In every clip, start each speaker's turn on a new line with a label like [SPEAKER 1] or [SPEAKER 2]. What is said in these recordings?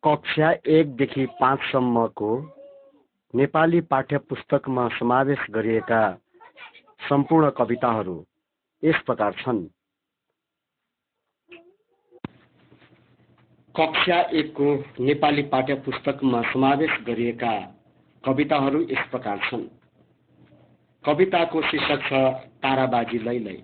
[SPEAKER 1] कक्षा 1 देखि 5 सम्मको नेपाली पाठ्यपुस्तकमा समावेश गरिएका सम्पूर्ण कविताहरू यस प्रकार छन्। कक्षा 1 को नेपाली पाठ्यपुस्तकमा समावेश गरिएका कविताहरू यस प्रकार छन्। कविताको शीर्षक छ ताराबाजी लैलै।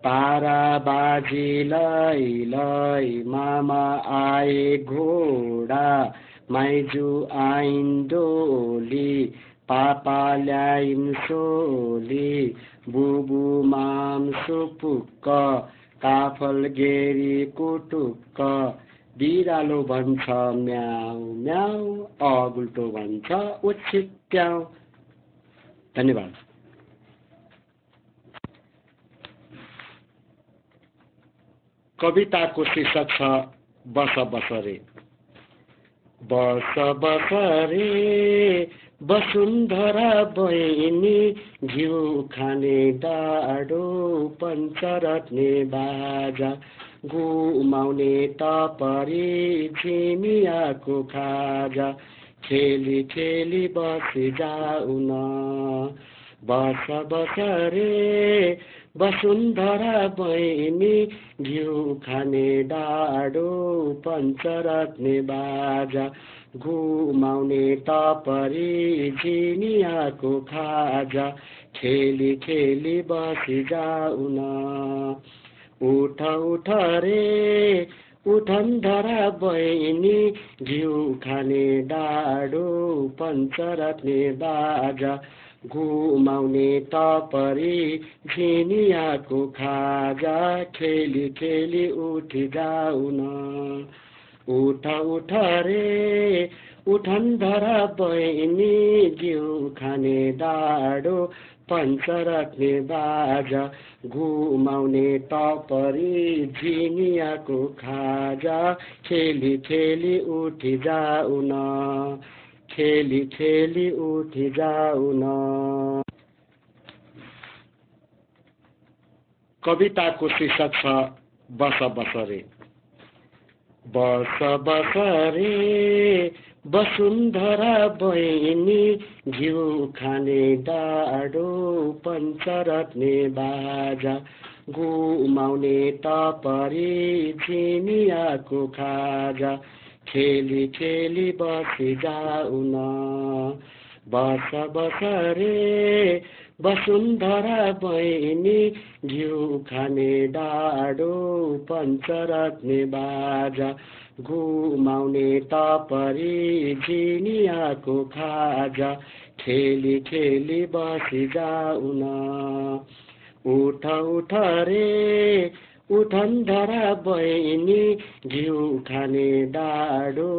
[SPEAKER 1] ताराबाजी लैलै मामा आए घोडा, माइजू आइन् डोली, पापा ल्याइन् सोली, बुबु माम सुपुक्क, काफल गेरी कुटुक्क, बिरालो भन्छ म्याउ म्याउ, अगुल्टो भन्छ उछिट्याउ। धन्यवाद। कविताको शीर्षक छ बस बस रे। बस बस रे वसुन्धरा बहिनी, घिउ खाने डाडो पञ्चरत्ने बाजा, घुमाउने टपरी झिमियाको खाजा, खेली खेली बसी जाऊ न। बस बस रे वसुन्धरा बहिनी, घिउ खाने डाडो पञ्चरत्ने बाजा, घुमाउने टपरी झिमियाको खाजा, खेली खेली बसी जाऊ न। उठ उठ रे उठन्धरा बहिनी, घिउ खाने डाडो पञ्चरत्ने बाजा, घुमाउने टपरी झिमियाको खाजा, खेली खेली उठी जाऊ न। उठ उठ रे उठन्धरा बहिनी, घिउ खाने डाडो पञ्चरत्ने बाजा, घुमाउने टपरी झिमियाको खाजा, खेली खेली उठी जाऊ न। खेली खेली उठी जाऊ न। कविताको शीर्षक छ बस बस रे। बस बस रे वसुन्धरा बहिनी, घिउ खाने डाडो पञ्चरत्ने बाजा, घुमाउने टपरी झिमियाको खाजा, खेली खेली बसी जाऊ न। बस बस रे वसुन्धरा बहिनी, घिउ खाने डाडो पञ्चरत्ने बाजा, घुमाउने टपरी झिमियाको खाजा, खेली खेली बसी जाऊ न। उठ उठ रे उठन्धरा बहिनी, घिउ खाने डाडो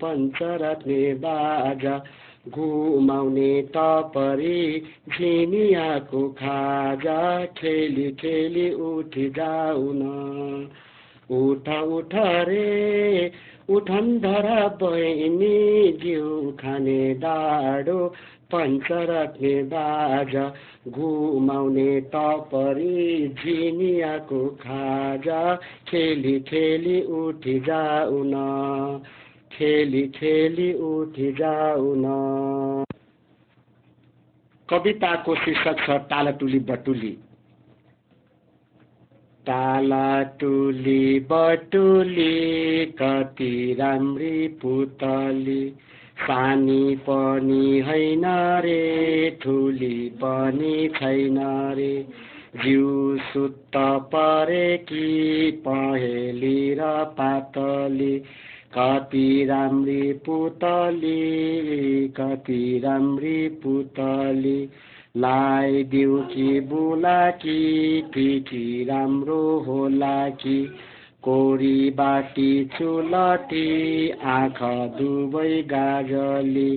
[SPEAKER 1] पञ्चरत्ने बाजा, घुमाउने टपरी झिमियाको खाजा, खेली खेली उठी जाऊ न। उठ उठ रे उठन्धरा बहिनी, घिउ खाने डाडो पञ्चरत्ने बाजा, घुमाउने टपरी झिमियाको खाजा, खेली खेली उठी जाऊ न। खेली खेली उठी जाऊ न। कविताको शीर्षक छ टालाटुली बटुली। टालाटुली बटुली कति राम्री पुतली, सानी पनि हैन रे ठुली पनि छैन रे, जिउ सुत्त परेकी पहेली र पातली, कति राम्री पुतली कति राम्री पुतली, लाइदिउ कि बुलाकी पिठी राम्रो होला कि, कोरी बाटी चुलटी आँखा दुवै गाजली,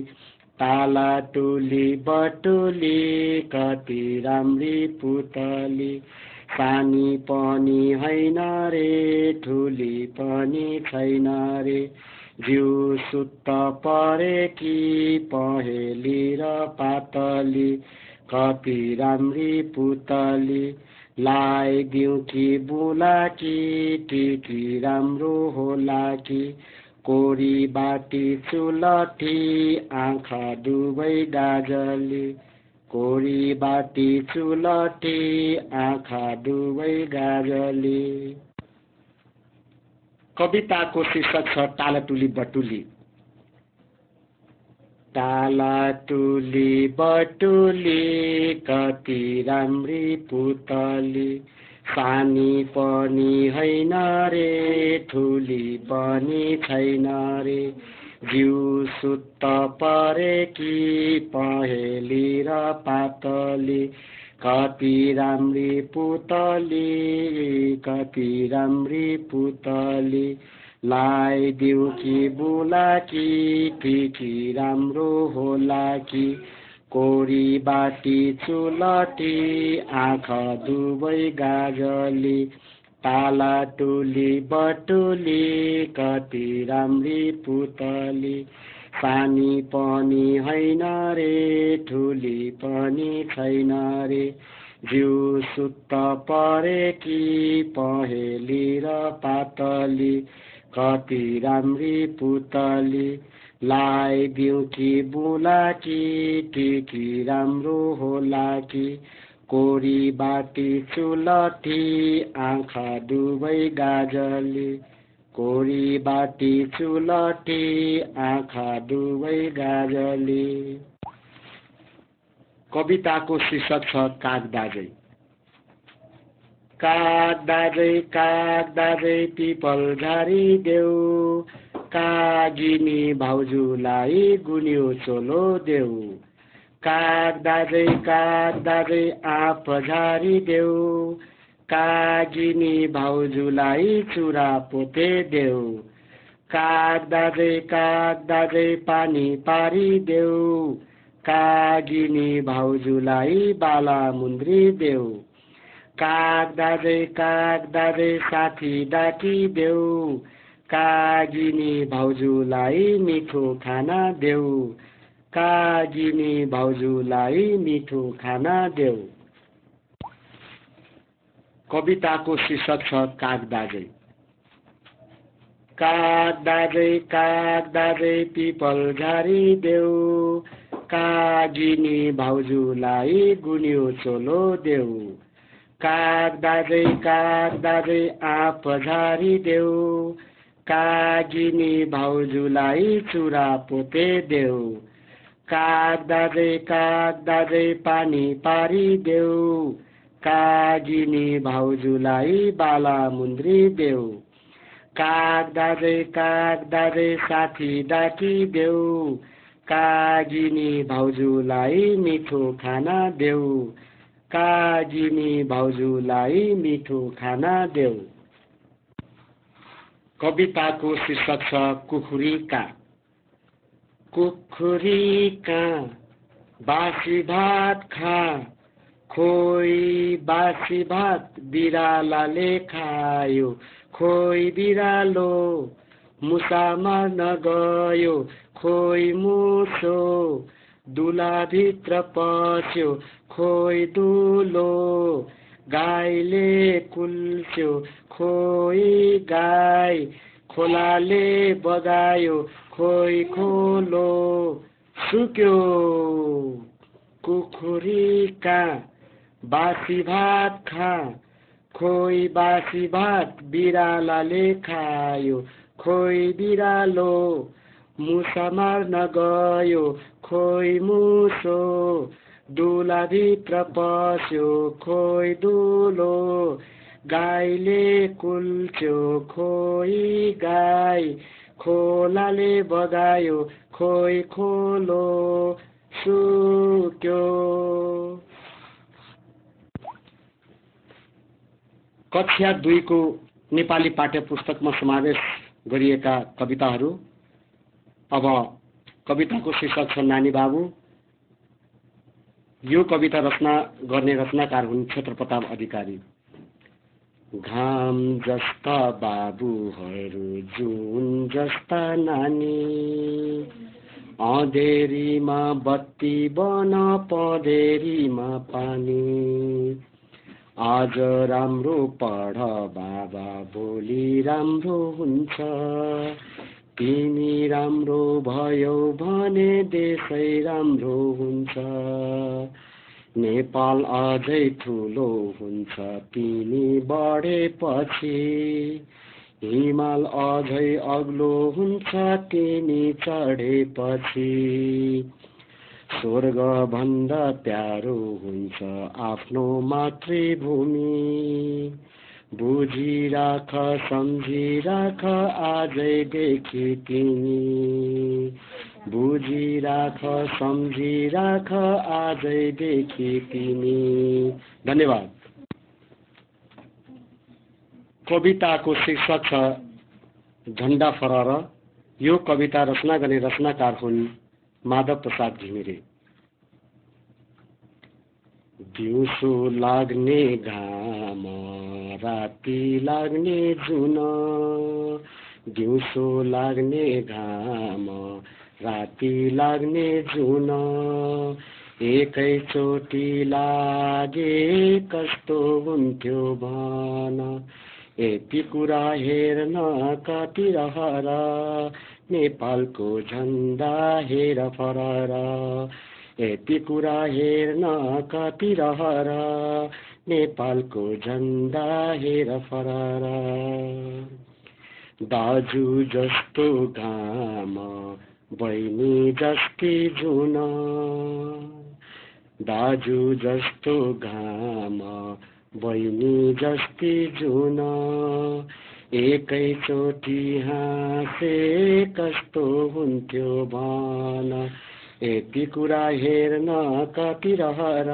[SPEAKER 1] टालाटुली बटुली कति राम्री पुतली, सानी पनि हैन रे ठुली पनि छैन रे, जिउ सुत्त परेकी पहेली र पातली, कति राम्री पुतली, लाइदिउ कि बुलाकी टिकी राम्रो होला कि, कोरी बाटी चुलठी आँखा डुबै गाजली, कोरी बाटी चुलठी आँखा डुबै गाजली। कविताको शीर्षक छ टालाटुली बटुली। टालाटुली बटुली कति राम्री पुतली, सानी पनि हैन रे ठुली पनि छैन रे, जिउ सुत्त परेकी पहेली र पातली, कति राम्री पुतली कति राम्री पुतली, लाइदिउ कि बुलाकी ठिकी राम्रो होला कि, कोरी बाटी चुलटी आँखा दुबै गाजली, टालाटुली बटुली कति राम्री पुतली, सानी पनि हैन रे ठुली पनि छैन रे, जिउ सुत्त परेकी पहेली र पातली, कति राम्री पुतली, लाइदिउ कि बुलाकी ठिकी राम्रो होला कि, कोरी बाटी चुलठी आँखा डुबै गाजली, कोरी बाटी चुलठी आँखा डुबै गाजली। कविताको शीर्षक छ कागदाजै। कागदाजै पिपल झारी देऊ, कागिनी भाउजूलाई गुन्यो चोलो देऊ, कागदाजै आँप झारी देऊ, कागिनी भाउजूलाई चुरा पोते देऊ, कागदाजै पानी पारी देऊ, कागिनी भाउजूलाई बाला मुन्द्री देऊ, कागदाजै साथी डाकी देऊ, कागिनी भाउजूलाई मिठो खाना देऊ, कागिनी भाउजूलाई मिठो खाना देऊ। कविताको शीर्षक छ कागदाजै। कागदाजै पिपल झारी देऊ, कागिनी भाउजूलाई गुन्यो चोलो देऊ, कागदाजै आँप झारी देऊ, कागिनी भाउजूलाई चुरा पोते देऊ, कागदाजै पानी पारी देऊ, कागिनी भाउजूलाई बाला मुन्द्री देऊ, कागदाजै साथी डाकी देऊ, कागिनी भाउजूलाई मिठो खाना देऊ, कागिनी भाउजूलाई मिठो खाना देऊ। कविताको शीर्षक छ कुखुरीका। कुखुरीका बासी भात खा, खोइ बासी भात बिरालाले खायो, खोइ बिरालो मुसा मार्न गयो, खोइ मुसो दुलाभित्र पस्यो, खोइ दुलो गाईले कुल्च्यो, खोइ गाई खोलाले बगायो, खोइ खोलो सुक्यो। कुखुरीका बासी भात खा, खोइ बासी भात बिरालाले खायो, खोइ बिरालो मुसा मार्न गयो, खोइ मुसो दुलाभित्र पस्यो, खोइ दुलो गाईले कुल्च्यो, खोइ गाई खोलाले बगायो, खोइ खोलो सुक्यो। कक्षा 2 को नेपाली पाठ्य पुस्तकमा समावेश गरिएका कविताहरू। अब कविताको शीर्षक छ नानी बाबु। यो कविता रचना गर्ने रचनाकार हुन् क्षेत्रप्रताप अधिकारी। घाम जस्ता बाबुहरू जुन जस्ता नानी, अँधेरीमा बत्ती बन पँधेरीमा पानी, आज राम्रो पढ बाबा भोलि राम्रो हुन्छ, तिमी राम्रो भयो भने देशै राम्रो हुन्छ। नेपाल अझै ठुलो हुन्छ तिमी बढेपछि। हिमाल अझै अग्लो हुन्छ तिमी चढेपछि। स्वर्ग भन्दा प्यारो हुन्छ आफ्नो मातृभूमि। बुझिराख सम्झिराख आजैदेखि तिमी। बुझिराख सम्झिराख आजैदेखि तिमी। धन्यवाद। कविताको शीर्षक छ झण्डा फरर। यो कविता रचना गर्ने रचनाकार हुन् माधव प्रसाद घिमिरे। दिउँसो लाग्ने घाम राति लाग्ने जुन। दिउँसो लाग्ने घाम राति लाग्ने जुन। एकैचोटि लागे कस्तो हुन्थ्यो भन। यति कुरा हेर्न कति रहर नेपालको झण्डा हेर फरर। यति कुरा हेर्न कति रहर नेपालको झण्डा हेर फरर। दाजु जस्तो घाम बहिनी जस्ती जुन। दाजु जस्तो घाम बहिनी जस्ती जुन। एकैचोटि हाँसे कस्तो हुन्थ्यो भन। यति कुरा हेर्न कति रहर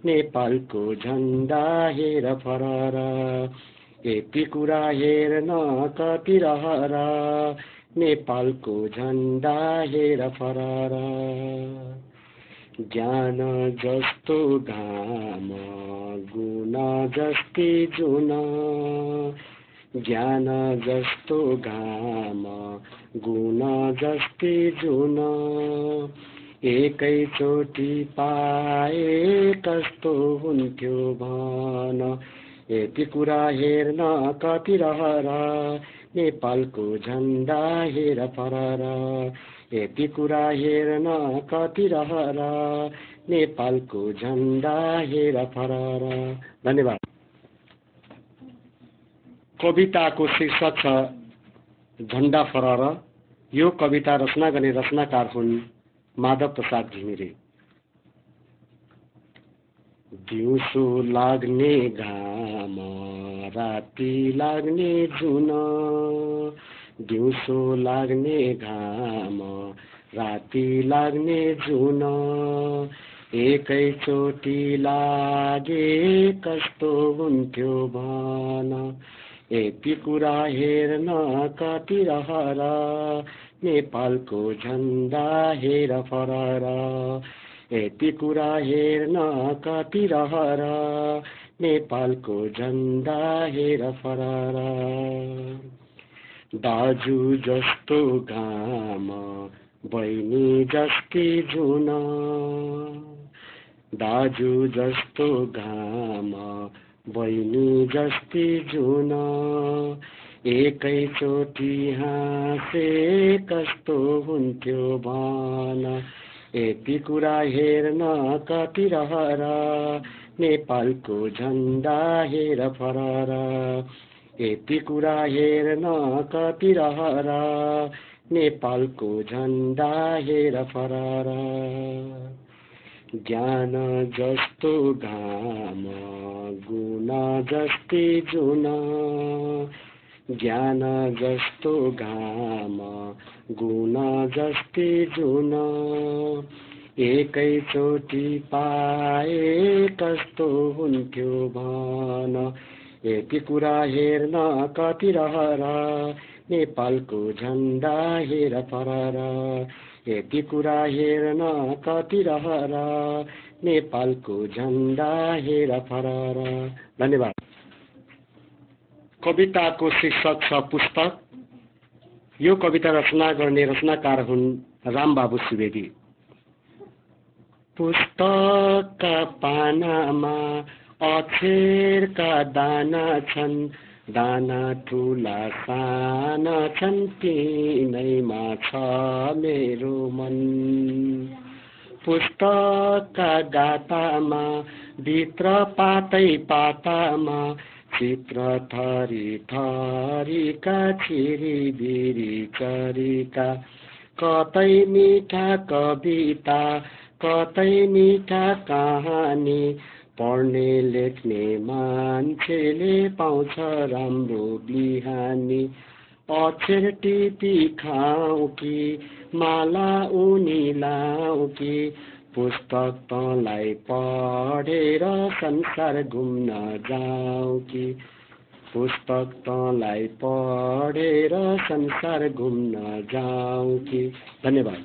[SPEAKER 1] नेपालको झण्डा हेर फरर। यति कुरा हेर्न कति रहर नेपालको झण्डा हेर फरर। ज्ञान जस्तो घाम गुण जस्ती जुन। ज्ञान जस्तो घाम गुण जस्ती जुन। एकैचोटि पाए कस्तो हुन्थ्यो भन। यति कुरा हेर्न कति रहर नेपालको झण्डा हेर फरर। यति कुरा हेर्न कति रहर नेपालको झण्डा हेर फरर। धन्यवाद। कविताको शीर्षक छ झण्डा फरर। यो कविता रचना गर्ने रचनाकार हुन् माधव प्रसाद घिमिरे। दिउँसो लाग्ने घाम राति लाग्ने जुन। दिउँसो लाग्ने घाम राति लाग्ने जुन। एकैचोटि लागे कस्तो हुन्थ्यो भन। यति कुरा हेर्न कति रहर नेपालको झण्डा हेर फरर। यति कुरा हेर्न कति रहर नेपालको झण्डा हेर फरर। दाजु जस्तो घाम बहिनी जस्ती जुन। दाजु जस्तो घाम बहिनी जस्ती जुन। एकैचोटि हाँसे कस्तो हुन्थ्यो भन। यति कुरा हेर्न कति रहर नेपालको झण्डा हेर फरर। यति कुरा हेर्न कति रहर नेपालको झण्डा हेर फरर। ज्ञान जस्तो घाम गुण जस्ती जुन। ज्ञान जस्तो घाम गुण जस्ती जुन। एकैचोटि पाए कस्तो हुन्थ्यो भन। यति कुरा हेर्न कति रहर नेपालको झण्डा हेर फरर। यति कुरा हेर्न कति रहर नेपालको झण्डा हेर फरर। धन्यवाद। कविताको शीर्षक छ पुस्तक। यो कविता रचना गर्ने रचनाकार हुन् रामबाबु सुवेदी। पुस्तकका पानामा अक्षरका दाना छन्। दाना ठुला साना छन् तिनैमा छ मेरो मन। पुस्तकका गातामा भित्र पातै पातामा चित्र थरी थरीका छिरिबिरी चरीका, कतै मिठा कविता कतै मिठा कहानी, पढ्ने लेख्ने मान्छेले पाउँछ राम्रो बिहानी। अक्षर टिपी खाऊ कि माला उनी लाऊ कि, पुस्तक तँलाई पढेर संसार घुम्न जाऊ कि, पुस्तक तँलाई पढेर संसार घुम्न जाऊ कि। धन्यवाद।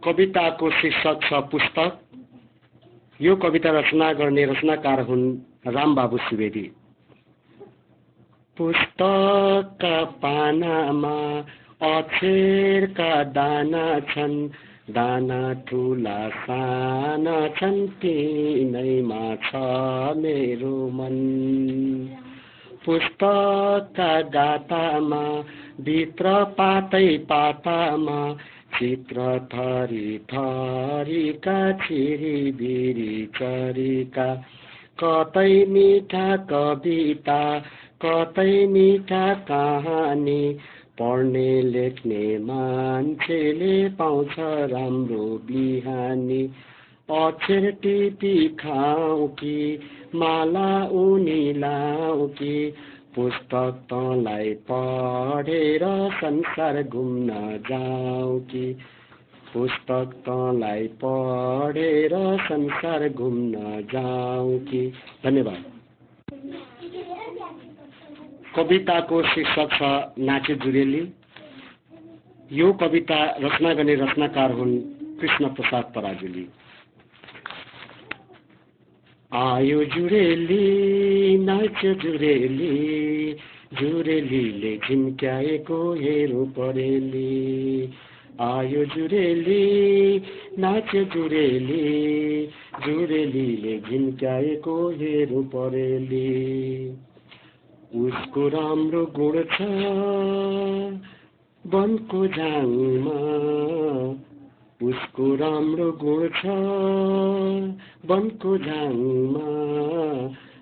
[SPEAKER 1] कविताको शीर्षक छ पुस्तक। यो कविता रचना गर्ने रचनाकार हुन् रामबाबु सुवेदी। पुस्तकका पानामा अक्षरका दाना छन्, दाना ठुला साना छन् तिनैमा छ मेरो मन। पुस्तकका गातामा भित्र पातै पातामा चित्र थरी थरीका छिरिबिरी चरीका, कतै मिठा कविता कतै मिठा कहानी, पढ्ने लेख्ने मान्छेले पाउँछ राम्रो बिहानी। अक्षर टिपी खाऊ कि माला उनी लाऊ कि, पुस्तक तँलाई पढेर संसार घुम्न जाऊ कि, पुस्तक तँलाई पढेर संसार घुम्न जाऊ कि। धन्यवाद। कविताको शीर्षक छ नाचे जुरेली। यो कविता रचना गर्ने रचनाकार हुन् कृष्ण प्रसाद पराजुली। आयो जुरेली नाच जुरेली, जुरेलीले झिम्क्याएको हेरौँ परेली। आयो जुरेली नाच जुरेली, जुरेलीले झिम्क्याएको हेरौँ परेली। उसको राम्रो गुण छ वनको झाङमा, उसको राम्रो गुण छ वनको झाङमा,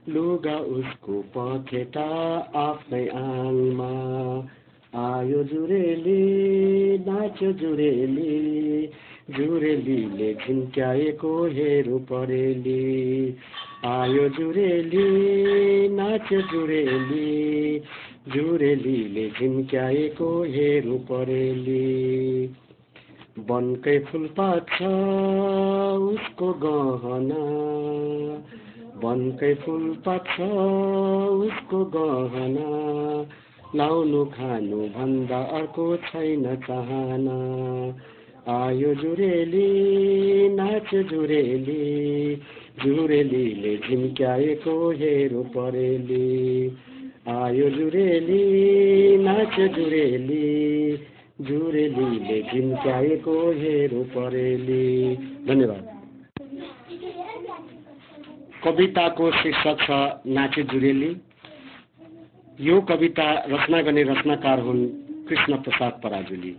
[SPEAKER 1] लुगा उसको पखेटा आफ्नै आङमा। आयो जुरेली नाच जुरेली, जुरेलीले झिम्क्याएको हेरौँ परेली। आयो जुरेली नाच जुरेली, जुरेलीले झिम्क्याएको हेरौँ परेली। वनकै फुलपात छ उसको गहना, वनकै फुलपात छ उसको गहना, लाउनु खानु भन्दा अर्को छैन चाहना। आयो जुरेली नाच जुरेली, जुरेलीले झिम्क्याएको हेरौँ परेली। आयो जुरेली नाच जुरेली, जुरेलीले झिम्क्याएको हेरौँ परेली। धन्यवाद। कविताको शीर्षक छ नाचे जुरेली। यो कविता रचना गर्ने रचनाकार हुन् कृष्ण प्रसाद पराजुली।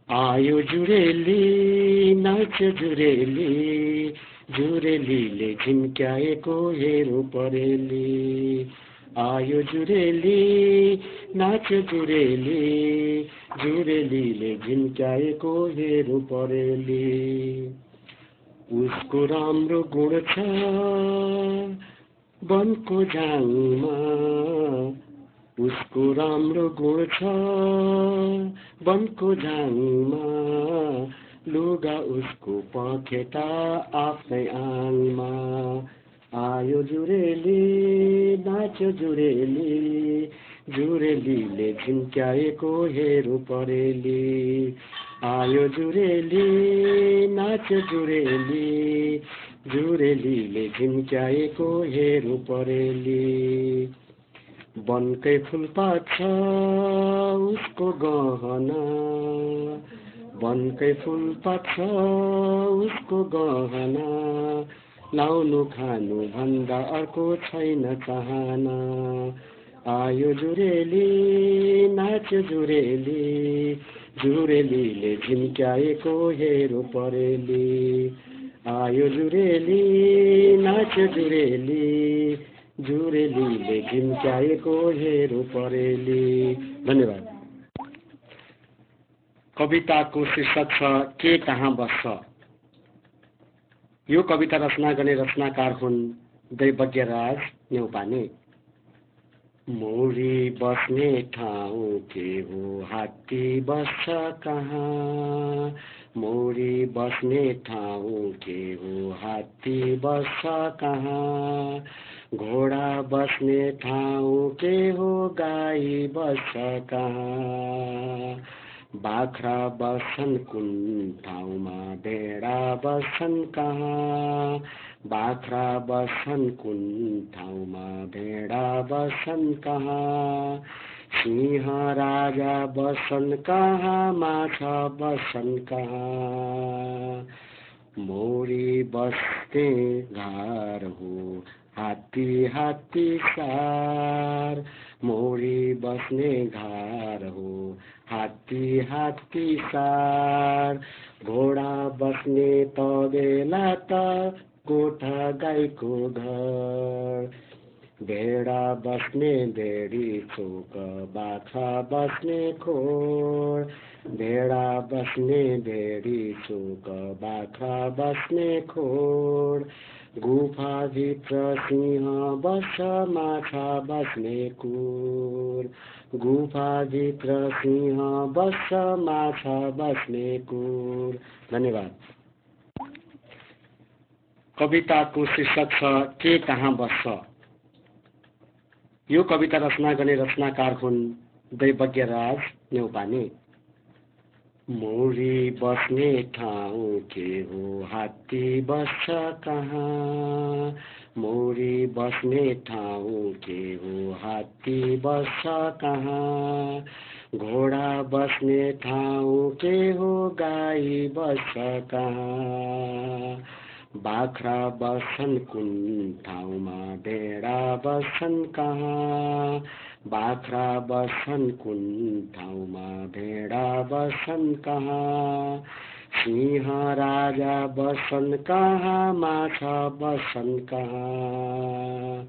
[SPEAKER 1] आयो जुरेली नाच जुरेली, जुरेलीले झिम्क्याएको हेरौँ परेली। आयो जुरेली नाच जुरेली, जुरेलीले झिम्क्याएको हेरौँ परेली। उसको राम्रो गुण छ वनको झाङमा, उसको राम्रो गुण छ वनको झाङमा, लुगा उसको पखेटा आफ्नै आङमा। आयो जुरेली नाच जुरेली, जुरेलीले झिम्क्याएको हेरौँ परेली। आयो जुरेली नाच जुरेली, जुरेलीले झिम्क्याएको हेरौँ परेली। वनकै फुलपात छ उसको गहना, वनकै फुलपात छ उसको गहना, लाउनु खानु भन्दा अर्को छैन चाहना। आयो जुरेली नाच्यो जुरेली, जुरेलीले झिम्क्याएको हेरो परेली। आयो जुरेली नाच्यो जुरेली, जुरेलीले झिम्क्याएको हेरो परेली। धन्यवाद। कविताको शीर्षक छ के कहाँ बस्छ। यो कविता रचना गर्ने रचनाकार हुन् दैवज्ञराज न्यौपाने। मोरी बस्ने ठाउँ के हो हात्ती बस्छ कहाँ। मोरी बस्ने ठाउँ के हो हात्ती बस्छ कहाँ। घोडा बस्ने ठाउँ के हो गाई बस्छ कहाँ। बाख्रा बस्छन् कुन ठाउँमा भेडा बस्छन् कहाँ। बाख्रा बस्छन् कुन ठाउँमा भेडा बस्छन् कहाँ। सिंह राजा बस्छन् कहाँ, माछा बस्छन् कहाँ। मोरी बस्ने घर हो हात्ती हात्ती सार। मोरी बस्ने घर हो हात्ती हात्ती सार। घोडा बस्ने त बेला त गोठा गाईको घर। भेडा बस्ने भेडी चोक, बाख्रा बस्ने खोर। भेडा बस्ने भेडी चोक, बाख्रा बस्ने खोर। गुफाभित्र सिंह बस्छ, माछा बस्ने कुर। गुफाभित्र सिंह बस्छ, माछा बस्ने कुर। धन्यवाद। कविताको शीर्षक छ के कहाँ बस्छ। यो कविता रचना गर्ने रचनाकार हुन् दैवज्ञराज न्यौपाने। मोरी बस्ने ठाउँ के हो हात्ती बस्छ कहाँ। मोरी बस्ने ठाउँ के हो हात्ती बस्छ कहाँ। घोडा बस्ने ठाउँ के हो गाई बस्छ कहाँ। बाख्रा बस्छन् कुन ठाउँमा भेडा बस्छन् कहाँ। बाख्रा बस्छन् कुन ठाउँमा भेडा बस्छन् कहाँ। सिंह राजा बस्छन् कहाँ, माछा बस्छन् कहाँ।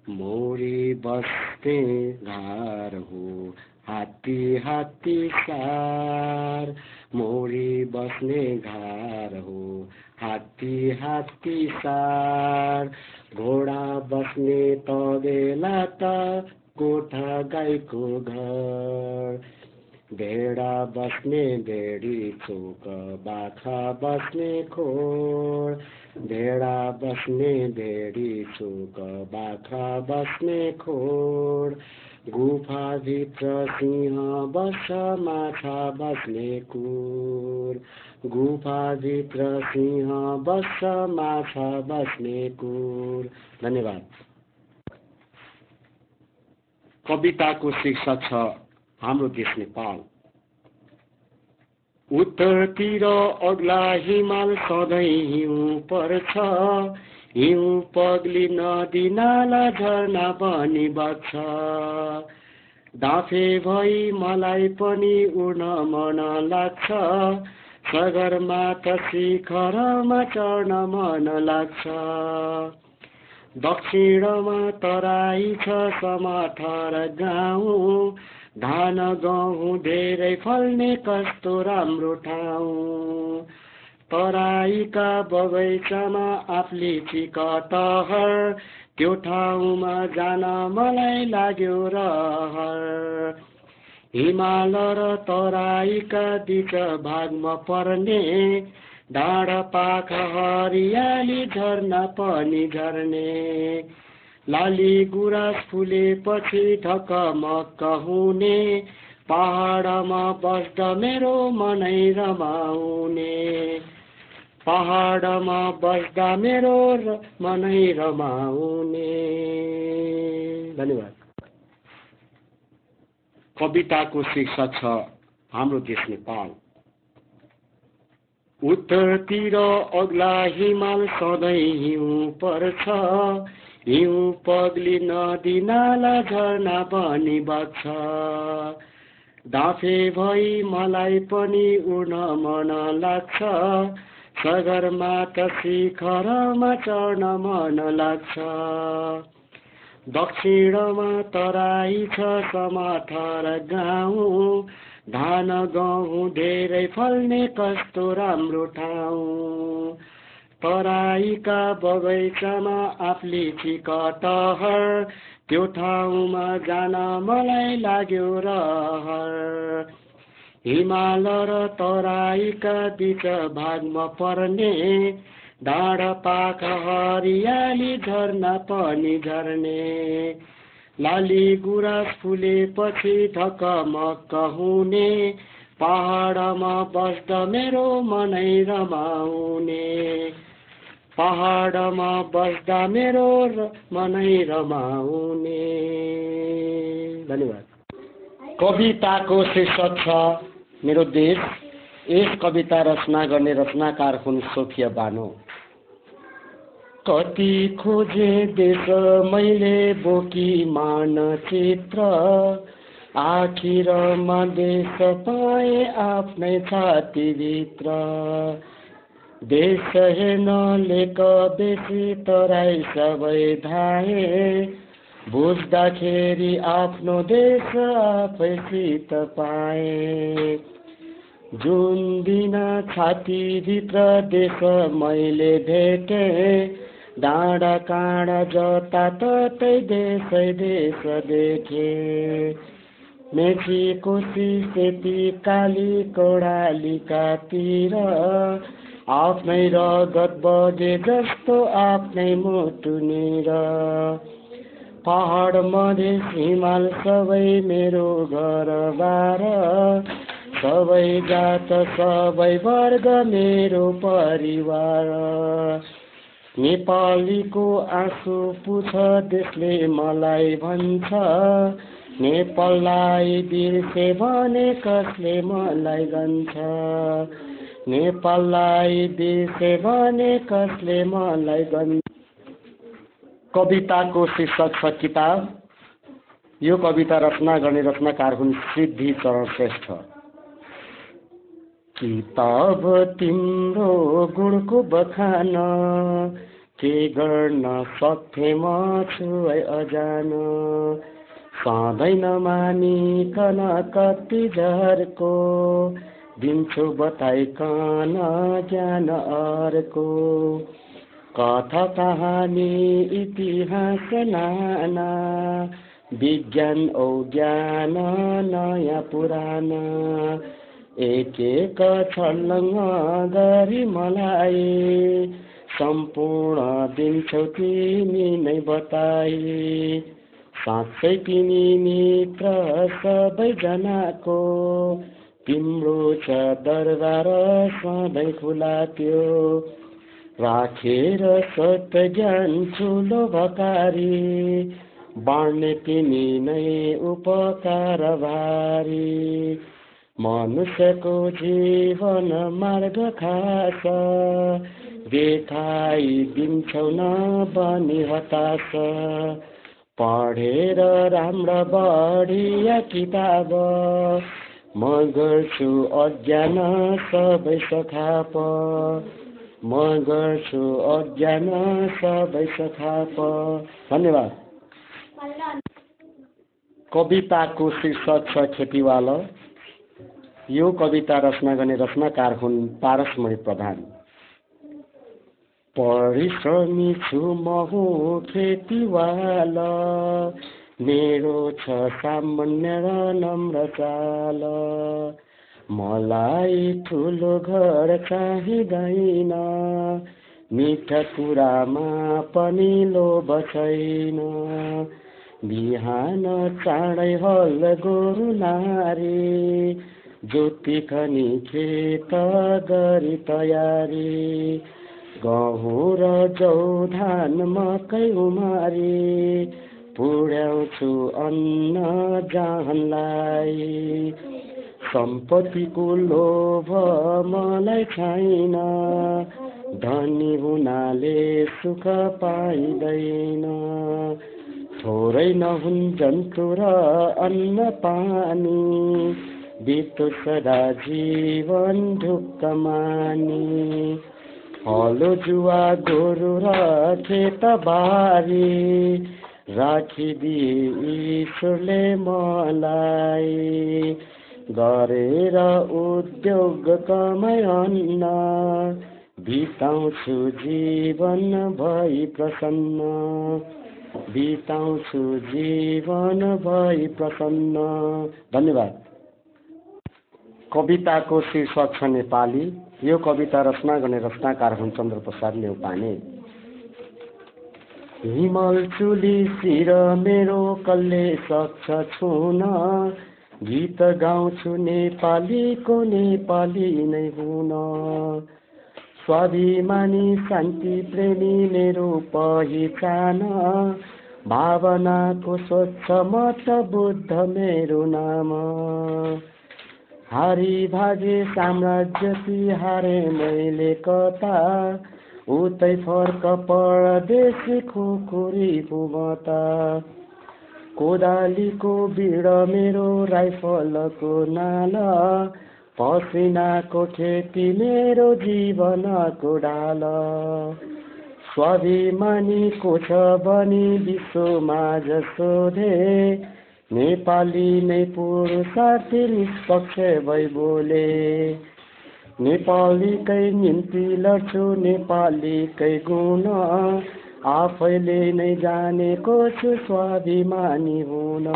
[SPEAKER 1] मोरी बस्ने घर हो हात्ती हात्ती सार। मोरी बस्ने घर हो हात्ती हात्ती सार। घोडा बस्ने त बेला त गोठा गाईको घर। भेडा बस्ने भेडी चोक, बाख्रा बस्ने खोर। भेडा बस्ने भेडी चोक, बाख्रा बस्ने खोर। गुफाभित्र सिंह बस्छ, माछा बस्ने कुर। गुफाभित्र सिंह बस्छ, माछा बस्ने कुर। धन्यवाद। कविताको शीर्षक छ हाम्रो देश नेपाल। उत्तरतिर अग्ला हिमाल सधैँ हिउँ पर्छ। हिउँ पग्ली नदी नाला झरना बनी बग्छ। डाँफे भई मलाई पनि उड्न मन लाग्छ। सगरमाथा शिखरमा चढ्न मन लाग्छ। दक्षिणमा तराई छ समथर गाउँ। धान गहुँ धेरै फल्ने कस्तो राम्रो ठाउँ। तराईका बगैँचामा आप्लिची कटहर। त्यो ठाउँमा जान मलाई लाग्यो रहर। हिमाल र तराईका बीच भागमा पर्ने डाँड पाखा हरियाली झर्ना पनि झर्ने। लाली गुराँस फुलेपछि ढकमक्क हुने। पहाडमा बस्दा मेरो मनै रमाउने। पहाडमा बस्दा मेरो मनै रमाउने। धन्यवाद। कविताको शीर्षक छ हाम्रो देश नेपाल। उत्तरतिर अग्ला हिमाल सधैँ हिउँ पर्छ, हिउँ पग्ली नदी नाला झरना बनी बग्छ। डाँफे भई मलाई पनि उड्न मन लाग्छ, सगरमाथा शिखरमा चढ्न मन लाग्छ। दक्षिणमा तराई छ समथर गाउँ, धान गहुँ धेरै फल्ने कस्तो राम्रो ठाउँ। तराईका बगैँचामा आँपलिची कटहर, त्यो ठाउँमा जान मलाई लाग्यो रहर। हिमाल र तराईका बीच भागमा पर्ने, डाँड पाखा हरियाली झरना पनि झर्ने। लाली गुराँस फुलेपछि ढकमक्क हुने, पहाडमा बस्दा मेरो मनै रमाउने। पहाडमा बस्दा मेरो मनै रमाउने। धन्यवाद। कविताको शीर्षक छ मेरो देश। यस कविता रचना गर्ने रचनाकार हुन् सोफिया बानो। कति खोजे देश मैले बोकी मानचित्र, आखिरमा देश पाए आफ्नै छातीभित्र। देश हेर्न लेक बेसी तराई सबै धाए, बुझ्दाखेरि आफ्नो देश आफैसित पाए। जुन दिन छातीभित्र देश मैले भेटे, डाँडा काँडा जताततै देशै देश देखे। मेची कोशी सेती काली कोडालीकातिर, आफ्नै रगत बगे जस्तो आफ्नै मुटुनिर। पहाड मधेस हिमाल सबै मेरो घरबार, सबै जात सबै वर्ग मेरो परिवार। नेपालीको आँसु पुछ देशले मलाई भन्छ, नेपाललाई बिर्से भने कसले मलाई गन्छ। नेपाललाई बिर्से भने कसले मलाई गन्छ। कविताको शीर्षक छ किताब। यो कविता रचना गर्ने रचनाकार हुन् सिद्धि चरण श्रेष्ठ। किताब तिम्रो गुणको बखान, के गर्न सक्थे म छु अजान। सधैँ नमानिकन कति झर्को, दिन्छु बताइकन ज्ञान अर्को। कथा कहानी इतिहास नाना, विज्ञान औ ज्ञान नयाँ पुराना। एक एक छर्लङ्ग गरी मलाई, सम्पूर्ण दिन्छौ तिमी नै बताई। साँच्चै तिमी मित्र सबैजनाको, तिम्रो छ दरबार सधैँ खुला त्यो। राखेर सत्य ज्ञान ठुलो भकारी, बाँड्ने तिमी नै उपकार भारी। मनुष्यको जीवन मार्ग खास, देखाइदिन्छौ नबनी हताश। पढेर राम्रो बढिया किताब, म गर्छु अज्ञान सबै सखाप। म गर्छु अज्ञान सबै सखाप। धन्यवाद। कविताको शीर्षक छ खेतीवाला। यो कविता रचना गर्ने रचनाकार हुन् पारसमणि प्रधान। परिश्रमी छु म हुँ खेतीवाला, मेरो छ सामान्य र नम्र चाल। मलाई ठुलो घर चाहिँदैन, मिठा कुरामा पनि लोभ छैन। बिहान चाँडै हल गोरु नारी, जोती खनी खेत गरी तयारी। गहुँ र जौ धान मकै उमारी, पुर्याउँछु अन्न जहानलाई। सम्पत्तिको लोभ मलाई छैन, धनी हुनाले सुख पाइँदैन। थोरै नहुन् जन्तु र अन्न पानी, बित्यो सदा जीवन ढुक्कमानी। हलो जुवा गोरु र खेतबारी, राखिदिए ईश्वरले मलाई। गरेर उद्योग कमाई अन्न, बिताउँछु जीवन भई प्रसन्न। बिताउँछु जीवन भई प्रसन्न। धन्यवाद। कविताको शीर्षक छ नेपाली। यो कविता रचना गर्ने रचनाकार हुन् चन्द्रप्रसाद नेउपाने। हिमल चुली शिर मेरो कसले सक्छ छुन, गीत गाउँछु नेपालीको नेपाली नै हुन। स्वाभिमानी शान्ति प्रेमी मेरो पहिचान, भावनाको स्वच्छ मत बुद्ध मेरो नाम। हारी भागे साम्राज्य तिहारे मैले कता, उतै फर्क परदेशी खुकुरी पुमता। कोदालीको बिड मेरो राइफलको नाला, पसिनाको खेती मेरो जीवनको ढाल। स्वाभिमानीको छ बनी विश्वमाझ सोधे, नेपाली नै पुरुषार्थी निष्पक्ष भई बोले। नेपालीकै निम्ति लड्छु नेपालीकै गुण, आफैले नै जानेको छु स्वाभिमानी हुन।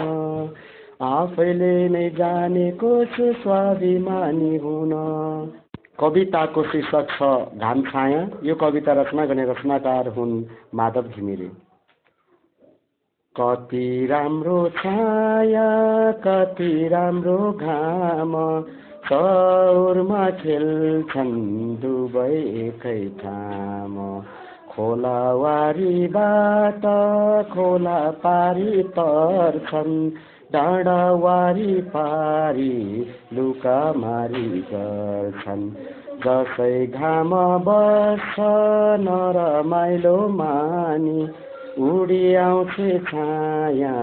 [SPEAKER 1] आफैले नै जानेको छु स्वाभिमानी हुन। कविताको शीर्षक छ घाम छाया। यो कविता रचना गर्ने रचनाकार हुन् माधव घिमिरे। कति राम्रो छाया कति राम्रो घाम, सौरमा खेल्छन् दुवै एकै ठाम। खोलावारीबाट खोला पारी तर्छन्, डाँडावारी पारी लुकामारी गर्छन्। जसै घाम बस्छ नरमाइलो मानी, उडी आउँछ छाया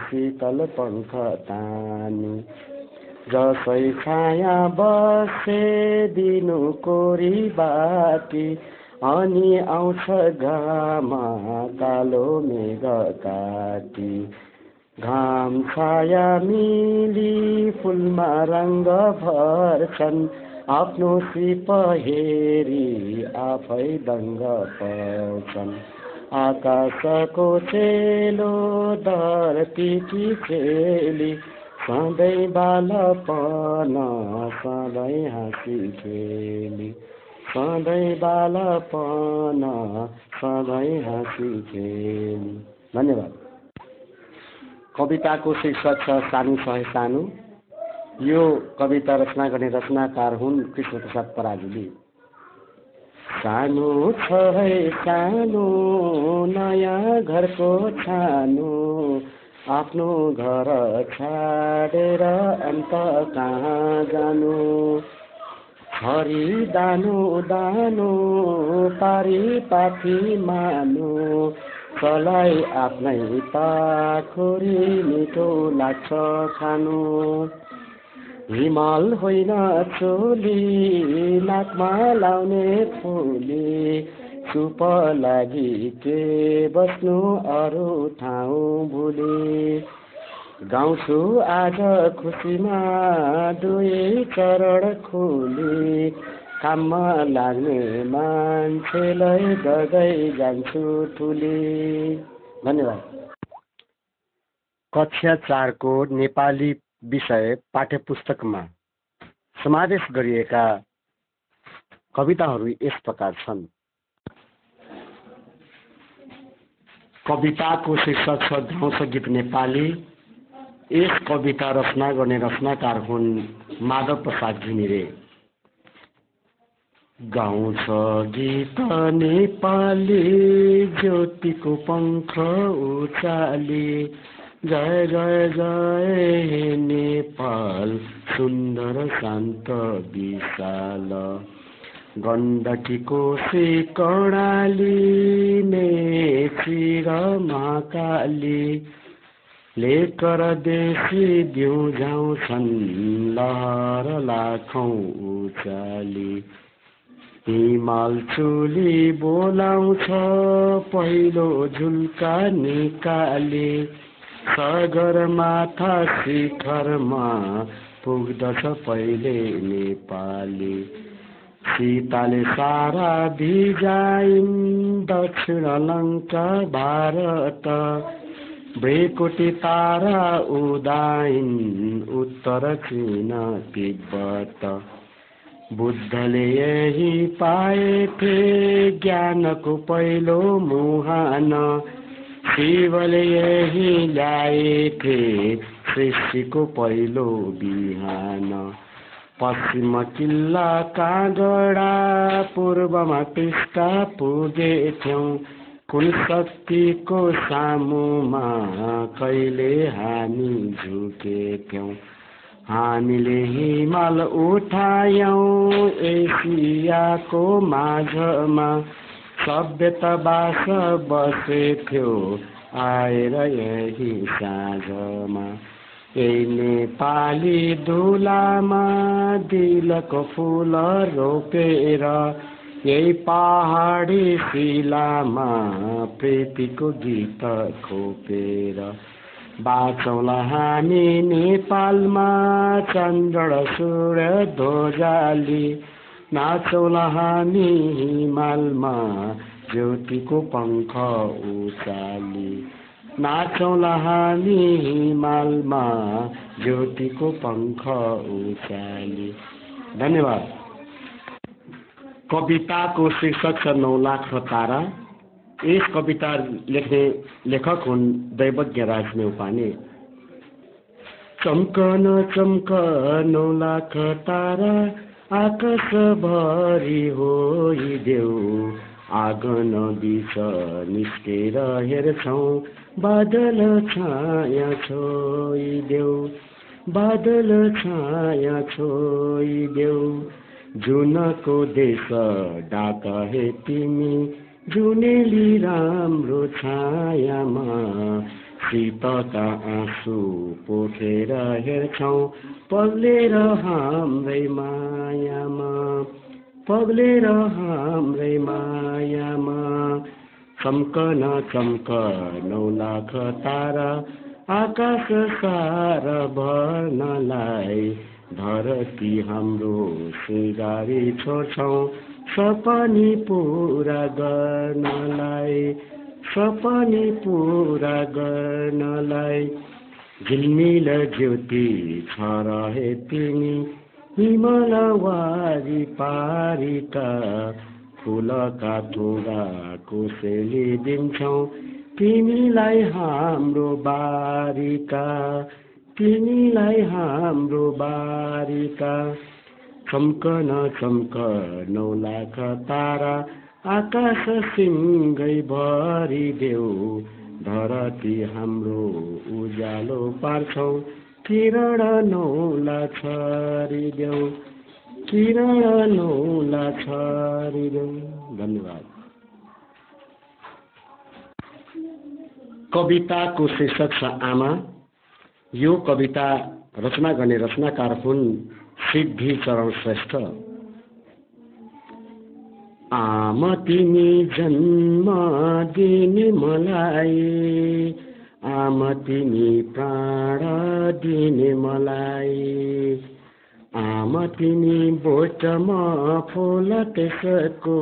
[SPEAKER 1] शीतल पङ्ख तानी। जसै छाया बसे दिनु कोरी बाटी, अनि आउँछ घाम कालो मेघ काटी। घाम छाया मिली फुलमा रङ्ग भर्छन्, आफ्नो सिप हेरी आफै दङ्ग पर्छन्। आकाशको चेलो धरतीकी चेली, सधैँ बालपन सधैँ हाँसी खेली। सधैँ बालपन सधैँ हाँसी खेली। धन्यवाद। कविताको शीर्षक छ सानो सहे सानो। यो कविता रचना गर्ने रचनाकार हुन् कृष्णप्रसाद पराजुली। सानो छ है सानो नयाँ घरको छानो, आफ्नो घर छाडेर अन्त कहाँ जानु। हरि दानो दानो पारी पाथी मानो, चलाई आफ्नै पाखुरी मिठो लाग्छ खानु। हिमाल होइन चोली नाकमा लाउने फुली, चुप लागि के बस्नु अरू ठाउँ भुली। गाउँछु आज खुसीमा दुई चरण खुली, काममा लाग्ने मान्छेलाई गर्दै जान्छु ठुली। धन्यवाद। कक्षा 4 को नेपाली विषय पाठ्यपुस्तकमा समावेश गरिएका कविताहरू यस प्रकार छन्। कविताको शीर्षक छ ध्वंस गीत नेपाली। यस कविता रचना गर्ने रचनाकार हुन् माधव प्रसाद घिमिरे। गाउँछ गीत नेपाली ज्योतिको पङ्ख उचाली, जय जय जय हे नेपाल सुन्दर शान्त विशाल गण्डकी कोशी कर्णाली मेची र महाकाली लेकर देशी दिउँ जाउँछन् लहर लाखौँ उचाली हिमाल चुली बोलाउँछ पहिलो झुल्का निकाली सगरमाथा शिखरमा पुग्दछ पहिले नेपाली सीताले सारा भिजाइन् दक्षिण लङ्का भारत भ्रेकुटी तारा उदाइन् उत्तर चीन तिब्बत बुद्धले यही पाएथे ज्ञानको पहिलो मुहान शिवले यही ल्याएथे सृष्टिको पहिलो बिहान पश्चिम किल्ला काँगडा पूर्वमा टिस्टा पुगेथ्यौं कुन शक्तिको सामुमा कहिले हामी झुकेथ्यौं हामीले हिमाल उठायौं एसियाको माझमा सभ्यता बास बसेथ्यो आएर यही साँझमा यही नेपाली धुलामा दिलको फुल रोपेर यही पहाडी शिलामा प्रीतिको गीत खोपेर बाँचौँला हामी नेपालमा चन्द्र सूर्य ध्वजाली नाचौँला हामी हिमालमा ज्योतिको पङ्ख उचाली नाचौँला हामी हिमालमा ज्योतिको पङ्ख उचाली। धन्यवाद। कविताको शीर्षक छ 9 लाख र तारा। यस कविता लेख्ने लेखक हुन् दैवज्ञ राज न्यौपाने। चम्कन चम्क 9 लाख तारा आकाश भरि होइदेऊ आँगन बीच निस्केर हेर्छौं बादल छाया छोइदेऊ बादल छाया छोइदेऊ जुनको देश डाक हे तिमी जुनेली राम्रो छायामा शीतका आँसु पोखेर हेर्छौं पग्लेर हाम्रै मायामा पग्लेर हाम्रै मायामा चम्कन चम्क 9 लाख तारा आकाश सारा भर्नलाई धरती हाम्रो सिगारी छोड्छौं सपनी पूरा गर्नलाई सपनी पूरा गर्नलाई झिलमिल ज्योति छ रहे तिमी हिमाल वारी पारीका फुलका थोड़ा कोसेली दिन्छौं तिमीलाई हाम्रो बारीका तिमीलाई हाम्रो बारीका चम्कन चम्क 9 लाख तारा आकाश सिंगै भरिदेऊ धरती हाम्रो उज्यालो पार्छौ किरण 9 लाख छरिदेऊ किरण 9 लाख छरिदेऊ। धन्यवाद। कविताको शीर्षक छ आमा। यो कविता रचना गर्ने रचनाकार हुन् सिद्धिचरण श्रेष्ठ। आमा तिमी जन्म दिने मलाई आमा तिमी प्राण दिने मलाई आमा तिमी बोटमा फुल त्यसको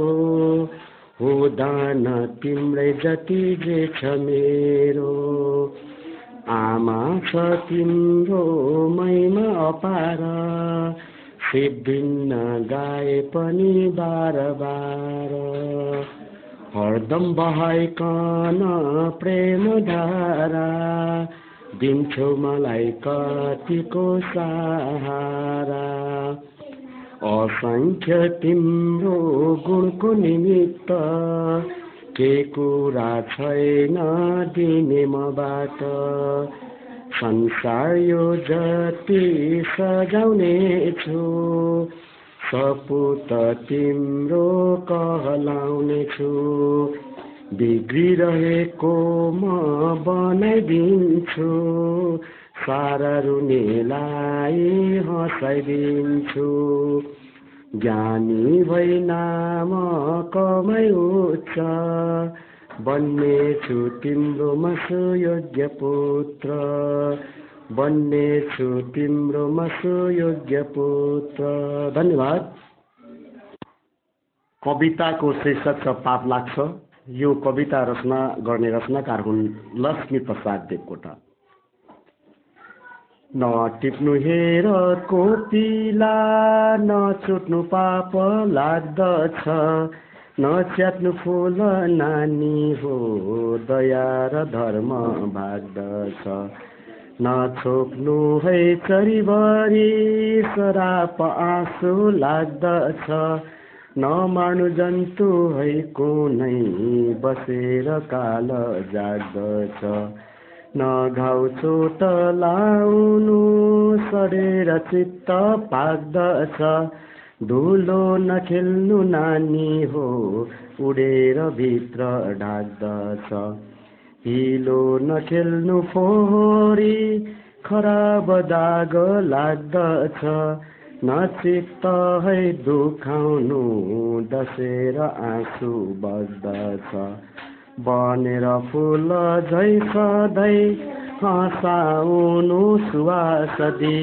[SPEAKER 1] हो दान तिम्रै जति जे छ मेरो आमा छ तिम्रो महिमा अपार सिद्धिन्न गाए पनि बार बार हरदम बहाइकन प्रेम धारा दिन्छौ मलाई कतिको सहारा असंख्य तिम्रो गुणको निमित्त के कुरा छैन दिने मबाट संसार यो जति सजाउने छु सपुत तिम्रो कहलाउने छु बिग्रिरहेको म बनाइदिन्छु सारा रुनेलाई हँसाइदिन्छु ज्ञानी भई नाम कमाइ उच्च बन्नेछु तिम्रोमा सुयोग्य पुत्र बन्नेछु तिम्रोमा सुयोग्य पुत्र। धन्यवाद। कविताको शीर्षक छ पाप लाग्छ। यो कविता रचना गर्ने रचनाकार हुन् लक्ष्मी प्रसाद देवकोटा। नटिप्नु हेर कोपिला नचुट्नु पाप लाग्दछ नच्यात्नु फुल नानी हो दया र धर्म भाग्दछ नछोप्नु है चरीभरि सराप आँसु लाग्दछ नमार्नु जन्तु है कुनै बसेर काल जाग्दछ नघाउ चोट लाउनु सडेर चित्त पाक्दछ धुलो नखेल्नु नानी हो उडेर भित्र ढाक्दछ हिलो नखेल्नु फोहोरी खराब दाग लाग्दछ नचित्त है दुखाउनु डसेर आँसु बग्दछ बनेर फुल झै सधैँ हँसाउनु सुवास दि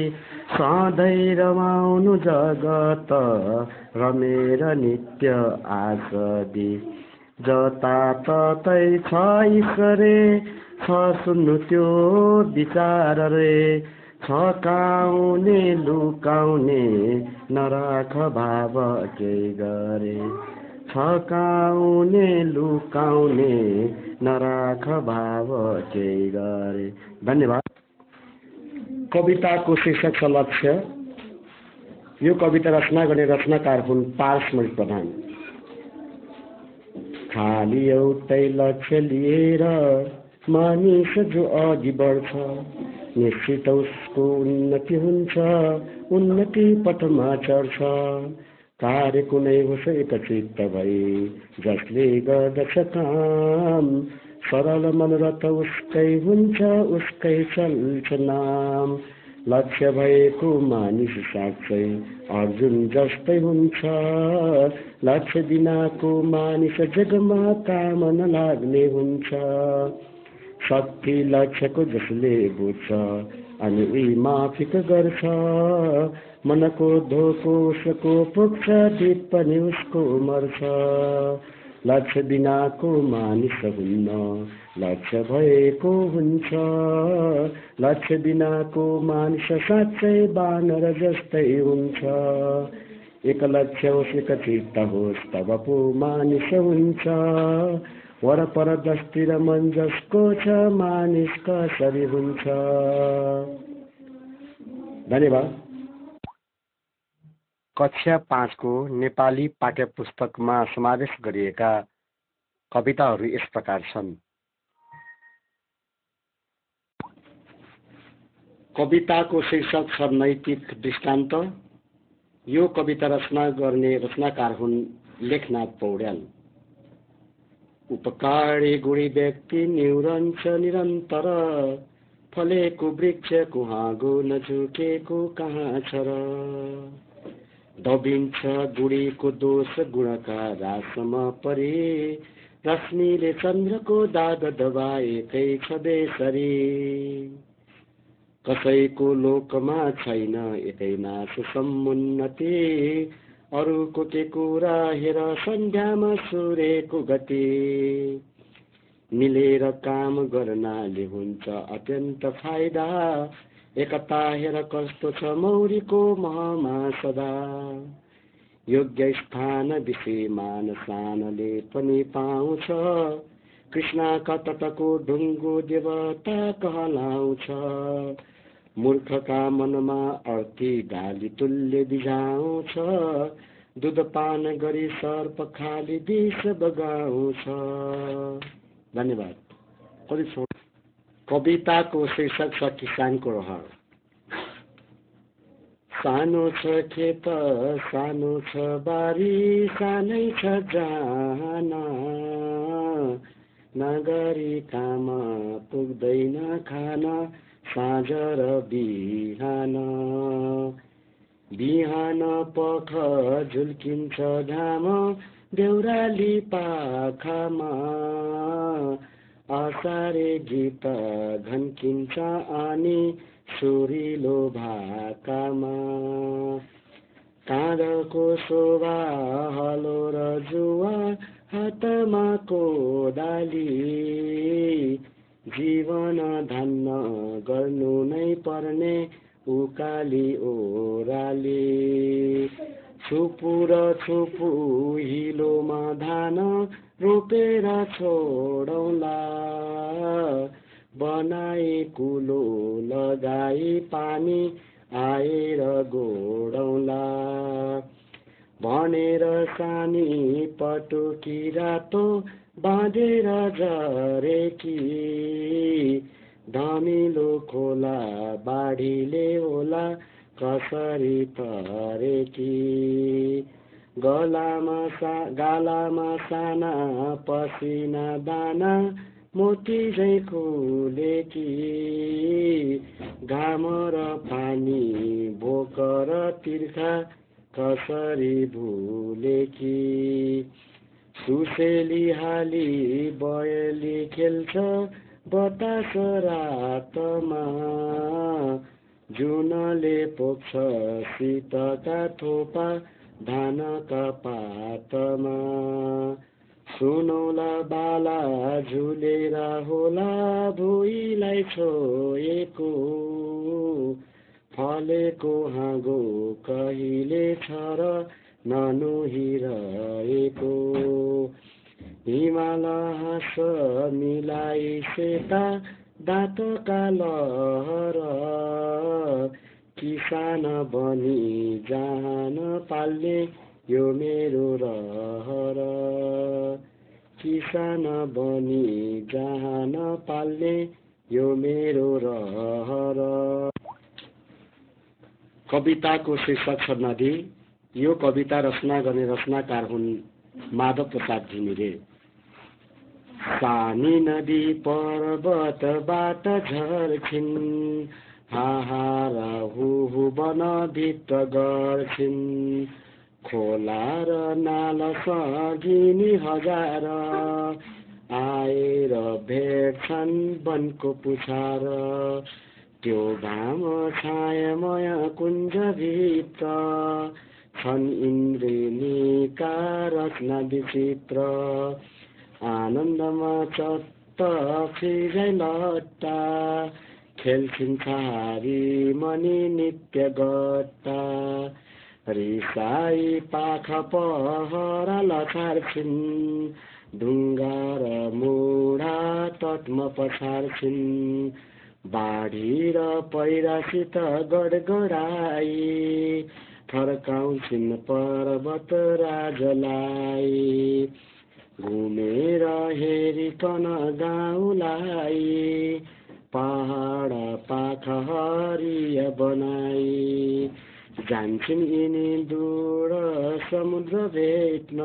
[SPEAKER 1] सधैँ रमाउनु जगत रमेर नित्य आस दि जताततै छ ईश्वरे छ सुन्नु त्यो विचार रे छकाउने लुकाउने नराख भाव केही गरे छकाउने लुकाउने नराख भाव केही गरे। धन्यवाद। कविताको शीर्षक छ लक्ष्य। यो कविता रचना गर्ने रचनाकार हुन् पारसमणि प्रधान। खाली एउटै लक्ष्य लिएर मानिस जो अघि बढ्छ निश्चित उसको उन्नति हुन्छ उन्नति पथमा चढ्छ कार्य कुनै होस् एकचित्त भई जसले गर्दछ काम सरल मनोरथ उसकै हुन्छ उसकै चल्छ नाम लक्ष्य भएको मानिस साँच्चै अर्जुन जस्तै हुन्छ लक्ष्य बिनाको मानिस जगमा काम नलाग्ने हुन्छ शक्ति लक्ष्यको जसले बुझ्छ अनि उही माफिक गर्छ मनको धोको उसको पुग्छ टिप्पणी उसको मर्छ लक्ष्य बिनाको मानिस हुन्न लक्ष्य भएको हुन्छ लक्ष्य बिनाको मानिस साँच्चै बानर जस्तै हुन्छ एक लक्ष्य होस् एक चित्त होस् तब पो मानिस हुन्छ वरपर दसतिर मन जसको छ मानिस कसरी हुन्छ। धन्यवाद। कक्षा 5 को नेपाली पाठ्यपुस्तकमा समावेश गरिएका कविताहरू यस प्रकार छन्। कविताको शीर्षक छ नैतिक दृष्टान्त। यो कविता रचना गर्ने रचनाकार हुन् लेखनाथ पौड्याल। उपकारी गुणी व्यक्ति निहुरन्छ निरन्तर फलेको वृक्षको हाँगो नझुकेको कहाँ छ र दबिन्छ गुडीको दोष गुणका रासमा परे रश्मिले चन्द्रको दाग दबाएकै छ बेसरी कसैको लोकमा छैन एकै नाश समुन्नति अरूको के कुरा हेर सन्ध्यामा सूर्यको गति मिलेर काम गर्नाले हुन्छ अत्यन्त फाइदा एकता हेर कस्तो छ मौरीको महमा सदा योग्य स्थान विषयमान सानले पनि पाउँछ कृष्णका तटको ढुङ्गो देवता कहलाउँछ मूर्खका मनमा अर्थी डाली तुल्य बिझाउँछ दुधपान गरी सर्प खाली विष बगाउँछ। धन्यवाद। कविताको शीर्षक छ किसानको रहर। सानो छ खेत सानो छ बारी सानै छ जान, नगरी काम पुग्दैन खान साँझ र बिहान। बिहान पख झुल्किन्छ घाम देउराली पाखामा, असारे गीत घन्किन्छ अनि सुरिलो भाकामा। काँधको शोभा हलो र जुवा हातमा कोदाली, जीवन धान्न गर्नु नै पर्ने उकाली ओराली। छुपु र छुपु हिलोमा धान रोपेर छोडौला, बनाई कुलो लगाई पानी आएर गोडौला। भनेर सानी पटुकी रातो बाँधेर झरेकी, धमिलो खोला बाढीले होला कसरी तरेकी। गालामा साना पसिना दाना मोती झैँ खुलेकी, घाम र पानी भोक र तिर्खा कसरी भुलेकी। सुसेली हाली बयली खेल्छ बतास रातमा, जुनले पोख्छ शीतका थोपा धानका पातमा। सुनौला बाला झुलेर होला भुइँलाई छोएको, फलेको हाँगो कहिले छ र ननुहिरहेको। हिमाल हाँस मिलाई सेता दाँतका लहर, किसान बनी जहान पाल्ने यो मेरो रहर। किसान बनी जहान पाल्ने यो मेरो रहर। कविताको शीर्षक छ नदी। यो कविता रचना गर्ने रचनाकार हुन् माधव प्रसाद घिमिरे। सानी नदी पर्वतबाट झर्छिन्, हाहार हुहु वनभित्र गर्छिन्। खोला र नाला सगिनी हजार आएर भेट्छन् वनको पुछार। त्यो घाम छायामय कुञ्जभित्र छन् इन्द्रेणीका रचना विचित्र। आनन्दमा चत्त फिरै लट्टा, खेल्छिन् छहारी मनी नित्य गट्टा। रिसाई पाखा पहरा लछार्छिन्, ढुङ्गा र मुढा तटमा पछार्छिन्। बाढी र पहिरासित गडगडाई फर्काउँछिन् पर्वत राजलाई। घुमेर हेरिकन गाउँलाई पहाड पाखा हरिया बनाई। जान्छन् यिनी दूर समुद्र भेट्न,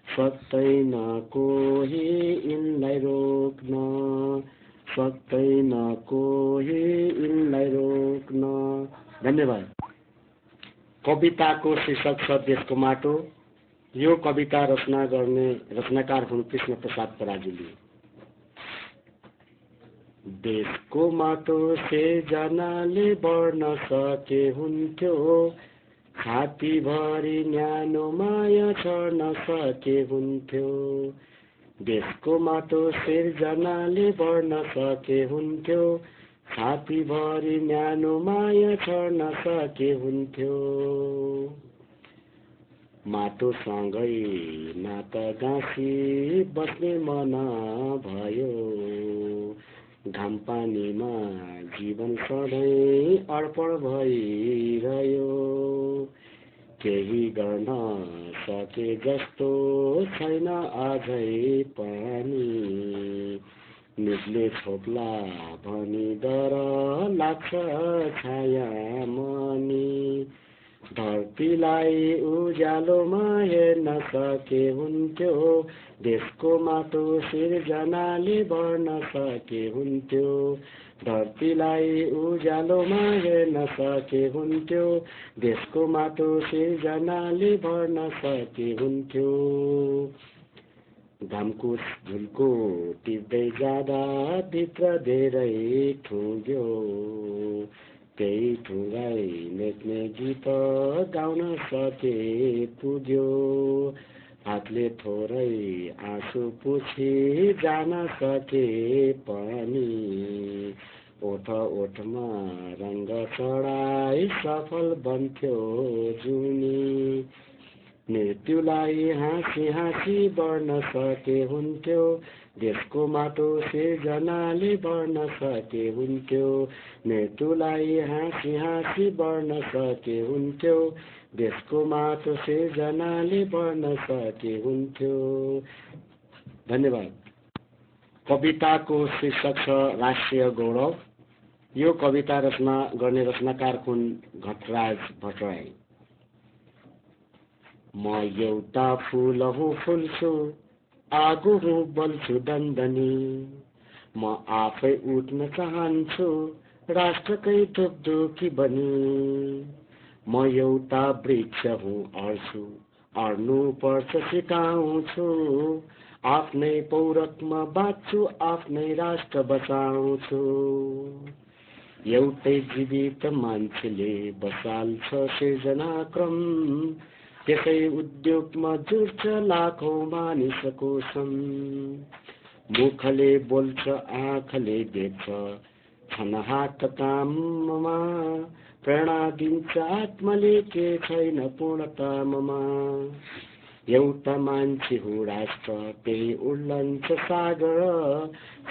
[SPEAKER 1] सक्दैन कोही यिनलाई रोक्न, सक्दैन कोही यिनलाई रोक्न। धन्यवाद। कविताको शीर्षक छ देशको माटो। यो कविता रचना गर्ने रचनाकार हुन् कृष्ण प्रसाद पराजुली। देशको माटो जनाले बढ्न सके हुन्थ्यो, छातीभरि न्यानो माया छर्न सके हुन्थ्यो। देशको माटो जनाले बढ्न सके हुन्थ्यो, छातीभरि न्यानो माया छर्न सके हुन्थ्यो। माटोसँगै नाता गाँसी बस्ने मन भयो, घाम पानीमा जीवन सधैँ अर्पण भइरह्यो। केही गर्न सके जस्तो छैन अझै पनि। निजले छोप्ला भनी डर लाग्छ छाया मनी। धरतीलाई उज्यालोमा हेर्न सके हुन्थ्यो, देशको माटो सिर्जनाले भर्न सके हुन्थ्यो। धरतीलाई उज्यालोमा हेर्न सके हुन्थ्यो, देशको माटो सिर्जनाले भर्न सके हुन्थ्यो। घामको झुल्को टिप्दै जाँदा भित्र धेरै ठुङ्ग्यो, त्यही ठुङ्गाई मेट्ने गीत गाउन सके पुग्यो। हातले थोरै आँसु पुछी जान सके पनि, ओठ ओठमा रङ्ग चढाई सफल बन्थ्यो जुनी। मृत्युलाई हाँसी हाँसी बढ्न सके हुन्थ्यो, देशको माटो सिर्जनाले भर्न सके हुन्थ्यो। मृत्युलाई हाँसी हाँसी बढ्न सके हुन्थ्यो, देशको माटो सिर्जनाले भर्न सके हुन्थ्यो। धन्यवाद। कविताको शीर्षक छ राष्ट्रिय गौरव। यो कविता रचना गर्ने रचनाकार हुन् घटराज भट्टराई। म एउटा फुल हुँ फुल्छु, आगो हुँ बल्छु दन्दनी। म आफै उठ्न चाहन्छु, राष्ट्रकै ढुकढुकी बनी। म एउटा वृक्ष हुँ अड्छु, अड्नु पर्छ सिकाउँछु। आफ्नै पौरखमा बाँच्छु, आफ्नै राष्ट्र बचाउँछु। एउटै जीवित मान्छेले बसाल्छ सिर्जना क्रम, त्यसै उद्योगमा जुट्छ लाखौं मानिसको श्रम। मुखले बोल्छ आँखले देख्छ छन् हात काममा, प्रेरणा दिन्छ आत्माले के छैन पूर्णतामा। एउटा मान्छे हो राष्ट्र त्यही उर्लन्छ सागर,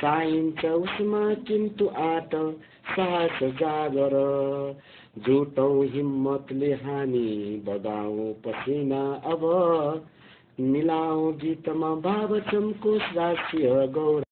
[SPEAKER 1] चाहिन्छ उसमा किन्तु आँट साहस जागर। जुटौं हिम्मतले हामी बगाउँ पसिना अब, मिलाउँ गीतमा भाव चम्कोस् राष्ट्रिय गौरव।